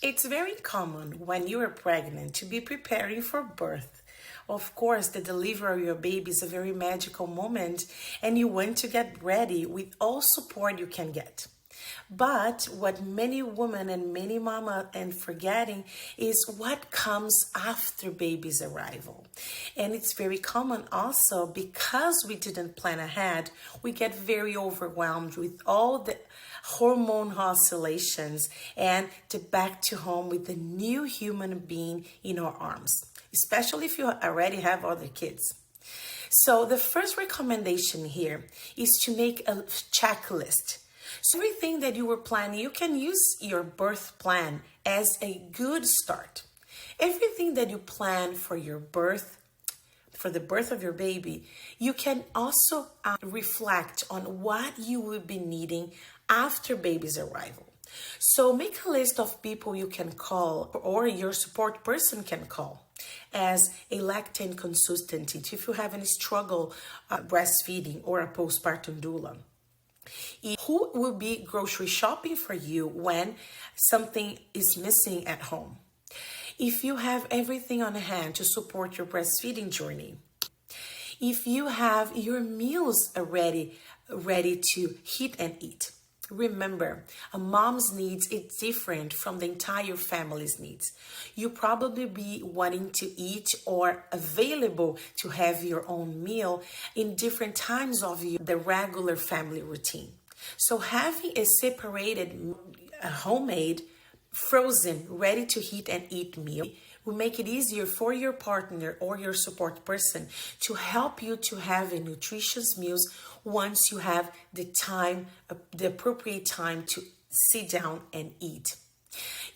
It's very common when you are pregnant to be preparing for birth. Of course, the delivery of your baby is a very magical moment and you want to get ready with all support you can get. But what many women and many mama and forgetting is what comes after baby's arrival. And it's very common also because we didn't plan ahead, we get very overwhelmed with all the hormone oscillations and to back to home with the new human being in our arms, especially if you already have other kids. So the first recommendation here is to make a checklist. So everything that you were planning, you can use your birth plan as a good start. Everything that you plan for your birth, for the birth of your baby, you can also reflect on what you will be needing after baby's arrival. So make a list of people you can call or your support person can call as a lactant consultant if you have any struggle breastfeeding or a postpartum doula. Who will be grocery shopping for you when something is missing at home? If you have everything on hand to support your breastfeeding journey. If you have your meals ready to heat and eat. Remember, a mom's needs is different from the entire family's needs. You probably be wanting to eat or available to have your own meal in different times of the regular family routine. So having a separated, homemade, frozen, ready to heat and eat meal will make it easier for your partner or your support person to help you to have a nutritious meals once you have the time, the appropriate time to sit down and eat.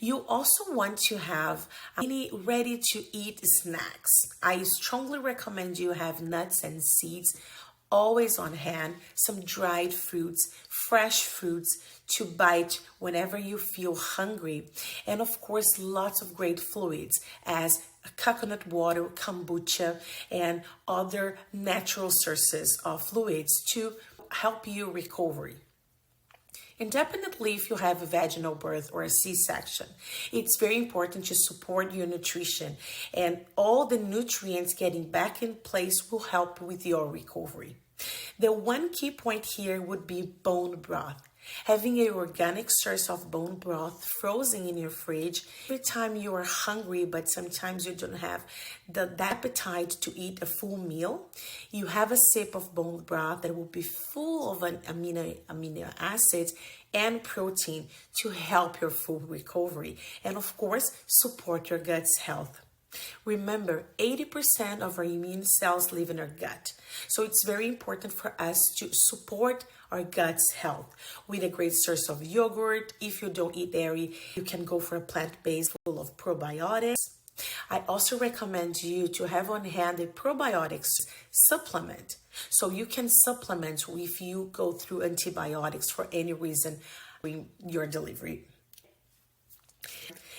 You also want to have any ready to eat snacks. I strongly recommend you have nuts and seeds always on hand, some dried fruits, fresh fruits to bite whenever you feel hungry. And of course, lots of great fluids as coconut water, kombucha, and other natural sources of fluids to help you recover. Independently if you have a vaginal birth or a C-section, it's very important to support your nutrition, and all the nutrients getting back in place will help with your recovery. The one key point here would be bone broth. Having an organic source of bone broth frozen in your fridge every time you are hungry, but sometimes you don't have the appetite to eat a full meal, you have a sip of bone broth that will be full of an amino acids and protein to help your full recovery and of course support your gut's health. Remember, 80% of our immune cells live in our gut. So it's very important for us to support our gut's health with a great source of yogurt. If you don't eat dairy, you can go for a plant-based full of probiotics. I also recommend you to have on hand a probiotics supplement. So you can supplement if you go through antibiotics for any reason during your delivery.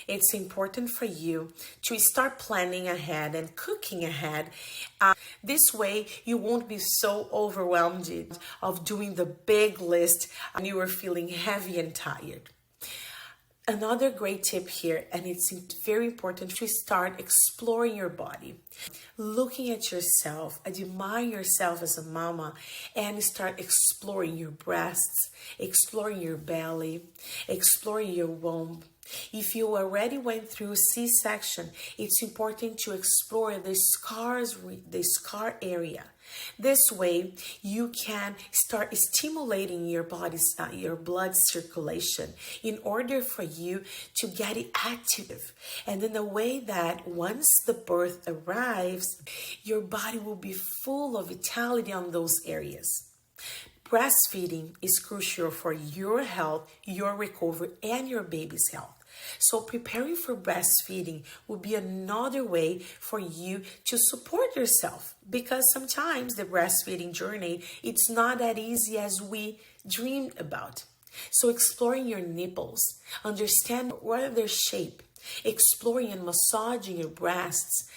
It's important for you to start planning ahead and cooking ahead. This way, you won't be so overwhelmed of doing the big list and you are feeling heavy and tired. Another great tip here, and it's very important to start exploring your body, looking at yourself, admiring yourself as a mama, and start exploring your breasts, exploring your belly, exploring your womb. If you already went through C-section, it's important to explore the scar area. This way, you can start stimulating your body's, your blood circulation in order for you to get it active. And in a way that once the birth arrives, your body will be full of vitality on those areas. Breastfeeding is crucial for your health, your recovery, and your baby's health. So preparing for breastfeeding will be another way for you to support yourself, because sometimes the breastfeeding journey, it's not that easy as we dreamed about. So exploring your nipples, understand what are their shape, Exploring and massaging your breasts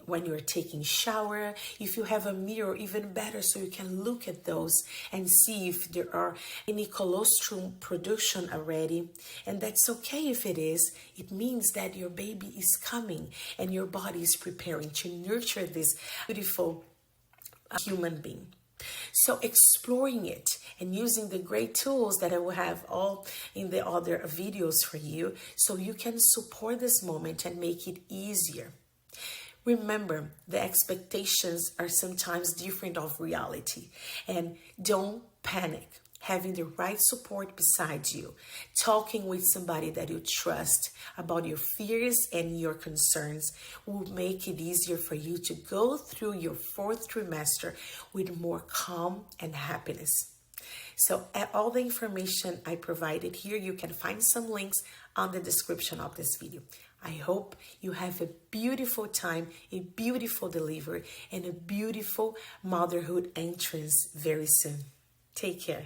when you're taking shower. If you have a mirror, even better, so you can look at those and see if there are any colostrum production already. And that's okay if it is. It means that your baby is coming and your body is preparing to nurture this beautiful human being. So exploring it and using the great tools that I will have all in the other videos for you, so you can support this moment and make it easier. Remember, the expectations are sometimes different of reality, and don't panic. Having the right support beside you, talking with somebody that you trust about your fears and your concerns will make it easier for you to go through your 4th trimester with more calm and happiness. So all the information I provided here, you can find some links on the description of this video. I hope you have a beautiful time, a beautiful delivery, and a beautiful motherhood entrance very soon. Take care.